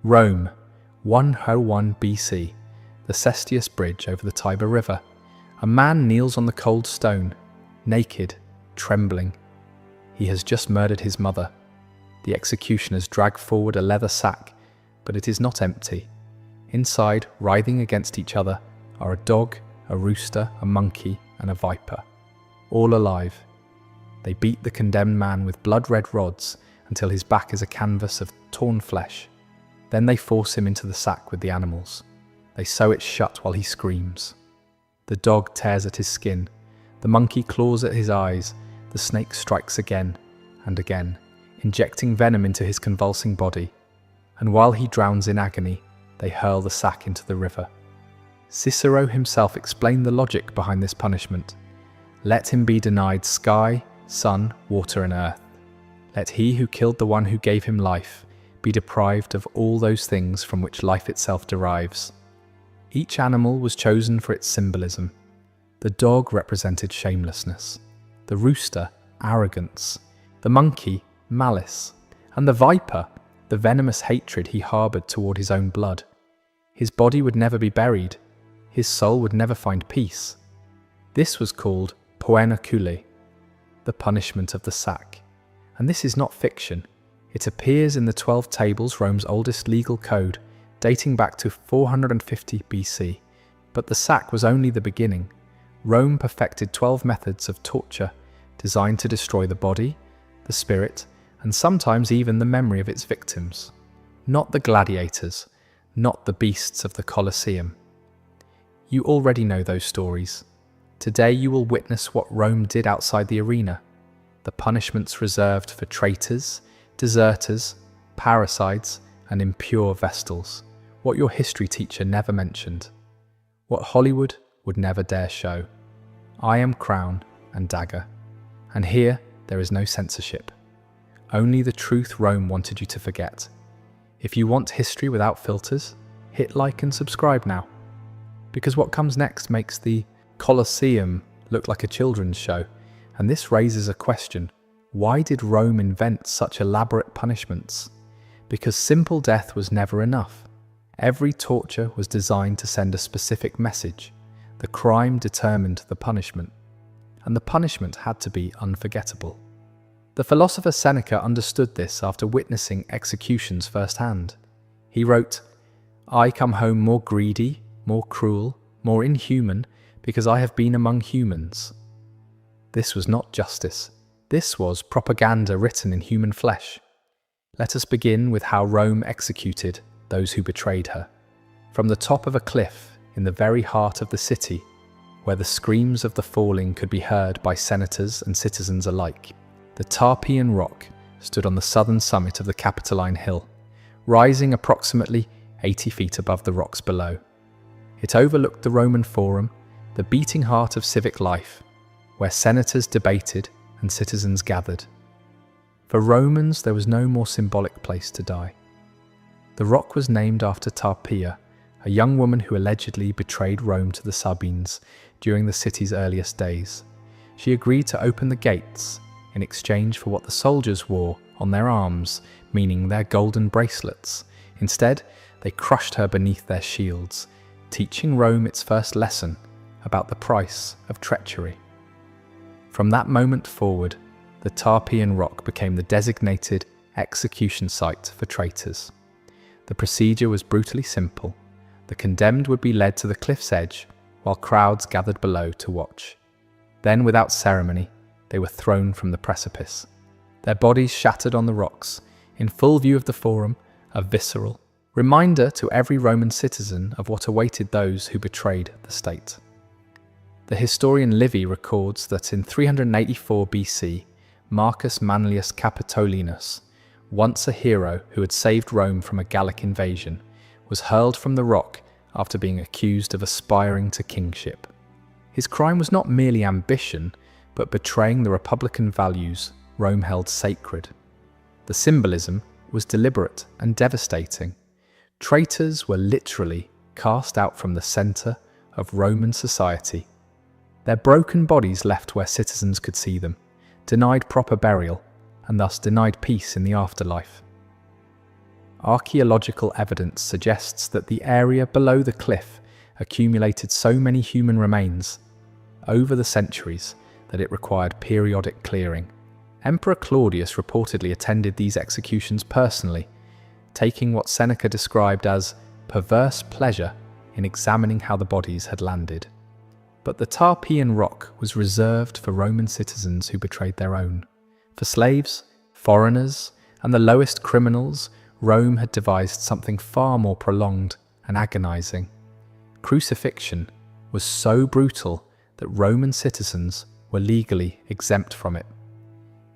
Rome, 101 BC, the Bestias bridge over the Tiber River. A man kneels on the cold stone, naked, trembling. He has just murdered his mother. The executioners drag forward a leather sack, but it is not empty. Inside, writhing against each other, are a dog, a rooster, a monkey, and a viper, all alive. They beat the condemned man with blood-red rods until his back is a canvas of torn flesh. Then they force him into the sack with the animals. They sew it shut while he screams. The dog tears at his skin. The monkey claws at his eyes. The snake strikes again and again, injecting venom into his convulsing body. And while he drowns in agony, they hurl the sack into the river. Cicero himself explained the logic behind this punishment. Let him be denied sky, sun, water, and earth. Let he who killed the one who gave him life be deprived of all those things from which life itself derives. Each animal was chosen for its symbolism. The dog represented shamelessness, the rooster, arrogance, the monkey, malice, and the viper, the venomous hatred he harbored toward his own blood. His body would never be buried. His soul would never find peace. This was called Poena Cullei, the punishment of the sack. And this is not fiction. It appears in the 12 Tables, Rome's oldest legal code, dating back to 450 BC. But the sack was only the beginning. Rome perfected 12 methods of torture designed to destroy the body, the spirit, and sometimes even the memory of its victims. Not the gladiators, not the beasts of the Colosseum. You already know those stories. Today you will witness what Rome did outside the arena. The punishments reserved for traitors, deserters, parricides, and impure Vestals. What your history teacher never mentioned. What Hollywood would never dare show. I am crown and dagger. And here there is no censorship. Only the truth Rome wanted you to forget. If you want history without filters, hit like and subscribe now. Because what comes next makes the Colosseum look like a children's show. And this raises a question. Why did Rome invent such elaborate punishments? Because simple death was never enough. Every torture was designed to send a specific message. The crime determined the punishment. And the punishment had to be unforgettable. The philosopher Seneca understood this after witnessing executions firsthand. He wrote, "I come home more greedy, more cruel, more inhuman, because I have been among humans." This was not justice. This was propaganda written in human flesh. Let us begin with how Rome executed those who betrayed her. From the top of a cliff in the very heart of the city, where the screams of the falling could be heard by senators and citizens alike, the Tarpeian Rock stood on the southern summit of the Capitoline Hill, rising approximately 80 feet above the rocks below. It overlooked the Roman Forum, the beating heart of civic life, where senators debated and citizens gathered. For Romans, there was no more symbolic place to die. The rock was named after Tarpeia, a young woman who allegedly betrayed Rome to the Sabines during the city's earliest days. She agreed to open the gates in exchange for what the soldiers wore on their arms, meaning their golden bracelets. Instead, they crushed her beneath their shields, teaching Rome its first lesson about the price of treachery. From that moment forward, the Tarpeian Rock became the designated execution site for traitors. The procedure was brutally simple. The condemned would be led to the cliff's edge, while crowds gathered below to watch. Then, without ceremony, they were thrown from the precipice. Their bodies shattered on the rocks, in full view of the Forum, a visceral reminder to every Roman citizen of what awaited those who betrayed the state. The historian Livy records that in 384 BC, Marcus Manlius Capitolinus, once a hero who had saved Rome from a Gallic invasion, was hurled from the rock after being accused of aspiring to kingship. His crime was not merely ambition, but betraying the republican values Rome held sacred. The symbolism was deliberate and devastating. Traitors were literally cast out from the centre of Roman society. Their broken bodies left where citizens could see them, denied proper burial, and thus denied peace in the afterlife. Archaeological evidence suggests that the area below the cliff accumulated so many human remains over the centuries that it required periodic clearing. Emperor Claudius reportedly attended these executions personally, taking what Seneca described as perverse pleasure in examining how the bodies had landed. But the Tarpeian Rock was reserved for Roman citizens who betrayed their own. For slaves, foreigners, and the lowest criminals, Rome had devised something far more prolonged and agonizing. Crucifixion was so brutal that Roman citizens were legally exempt from it.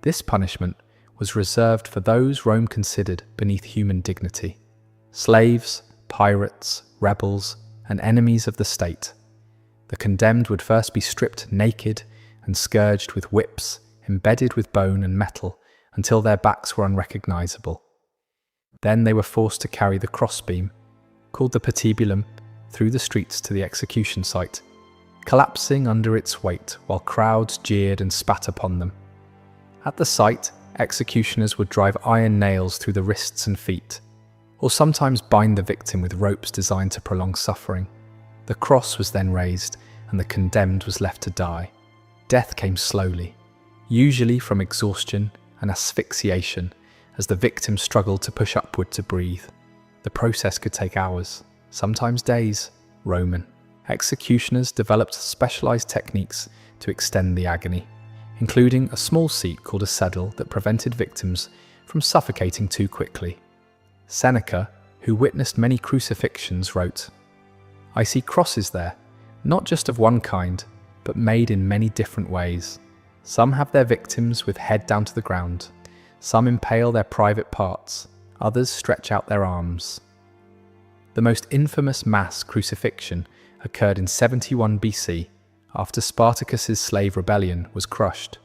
This punishment was reserved for those Rome considered beneath human dignity: slaves, pirates, rebels, and enemies of the state. The condemned would first be stripped naked and scourged with whips embedded with bone and metal until their backs were unrecognizable. Then they were forced to carry the crossbeam, called the patibulum, through the streets to the execution site, collapsing under its weight while crowds jeered and spat upon them. At the site, executioners would drive iron nails through the wrists and feet, or sometimes bind the victim with ropes designed to prolong suffering. The cross was then raised, and the condemned was left to die. Death came slowly, usually from exhaustion and asphyxiation, as the victim struggled to push upward to breathe. The process could take hours, sometimes days. Roman executioners developed specialized techniques to extend the agony, including a small seat called a saddle that prevented victims from suffocating too quickly. Seneca, who witnessed many crucifixions, wrote, "I see crosses there, not just of one kind, but made in many different ways. Some have their victims with head down to the ground. Some impale their private parts. Others stretch out their arms." The most infamous mass crucifixion occurred in 71 BC, after Spartacus's slave rebellion was crushed.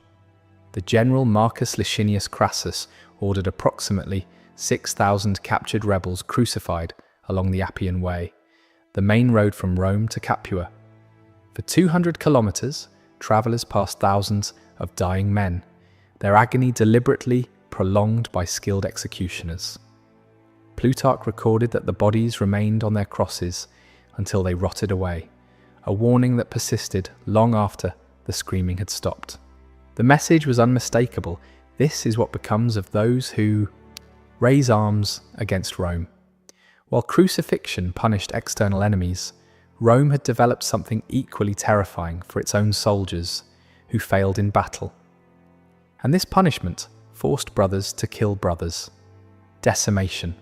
The general Marcus Licinius Crassus ordered approximately 6,000 captured rebels crucified along the Appian Way, the main road from Rome to Capua. For 200 kilometers, travelers passed thousands of dying men, their agony deliberately prolonged by skilled executioners. Plutarch recorded that the bodies remained on their crosses until they rotted away, a warning that persisted long after the screaming had stopped. The message was unmistakable. This is what becomes of those who raise arms against Rome. While crucifixion punished external enemies, Rome had developed something equally terrifying for its own soldiers who failed in battle. And this punishment forced brothers to kill brothers. Decimation.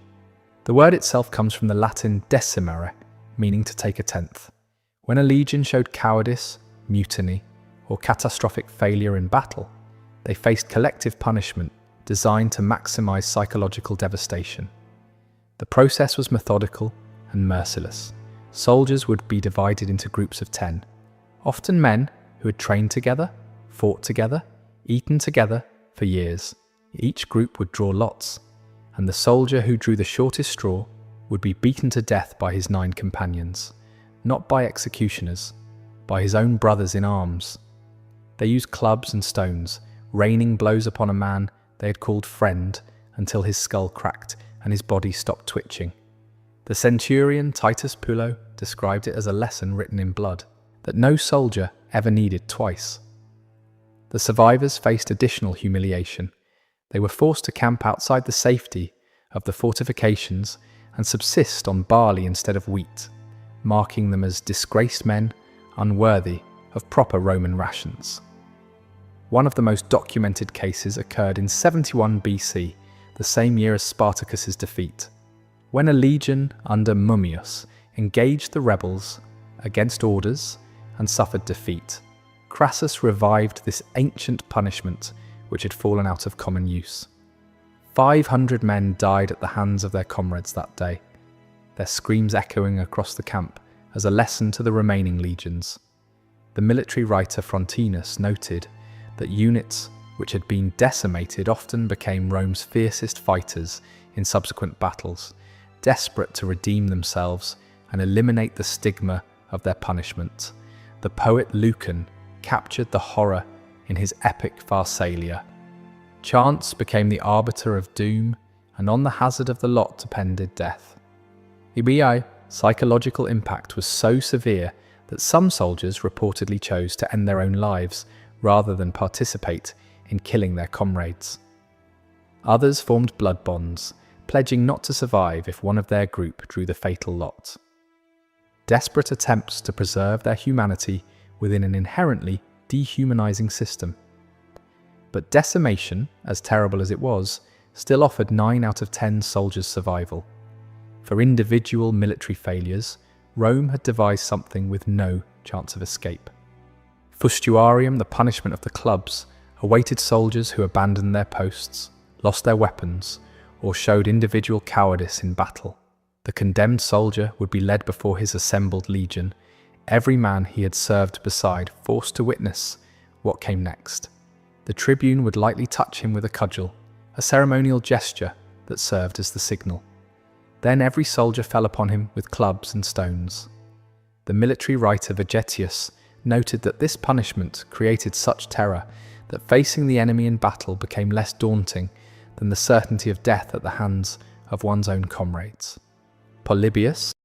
The word itself comes from the Latin decimare, meaning to take a tenth. When a legion showed cowardice, mutiny, or catastrophic failure in battle, they faced collective punishment designed to maximize psychological devastation. The process was methodical and merciless. Soldiers would be divided into groups of 10, often men who had trained together, fought together, eaten together for years. Each group would draw lots, and the soldier who drew the shortest straw would be beaten to death by his 9 companions, not by executioners, by his own brothers in arms. They used clubs and stones, raining blows upon a man they had called friend until his skull cracked and his body stopped twitching. The centurion Titus Pullo described it as a lesson written in blood that no soldier ever needed twice. The survivors faced additional humiliation. They were forced to camp outside the safety of the fortifications and subsist on barley instead of wheat, marking them as disgraced men unworthy of proper Roman rations. One of the most documented cases occurred in 71 BC, the same year as Spartacus's defeat, when a legion under Mummius engaged the rebels against orders and suffered defeat. Crassus revived this ancient punishment which had fallen out of common use. 500 men died at the hands of their comrades that day, their screams echoing across the camp as a lesson to the remaining legions. The military writer Frontinus noted that units which had been decimated often became Rome's fiercest fighters in subsequent battles, desperate to redeem themselves and eliminate the stigma of their punishment. The poet Lucan captured the horror in his epic Pharsalia. Chance became the arbiter of doom, and on the hazard of the lot depended death. The psychological impact was so severe that some soldiers reportedly chose to end their own lives rather than participate in killing their comrades. Others formed blood bonds, pledging not to survive if one of their group drew the fatal lot. Desperate attempts to preserve their humanity within an inherently dehumanizing system. But decimation, as terrible as it was, still offered 9 out of 10 soldiers' survival. For individual military failures, Rome had devised something with no chance of escape. Fustuarium, the punishment of the clubs, awaited soldiers who abandoned their posts, lost their weapons, or showed individual cowardice in battle. The condemned soldier would be led before his assembled legion, every man he had served beside forced to witness what came next. The tribune would lightly touch him with a cudgel, a ceremonial gesture that served as the signal. Then every soldier fell upon him with clubs and stones. The military writer Vegetius noted that this punishment created such terror that facing the enemy in battle became less daunting than the certainty of death at the hands of one's own comrades. Polybius,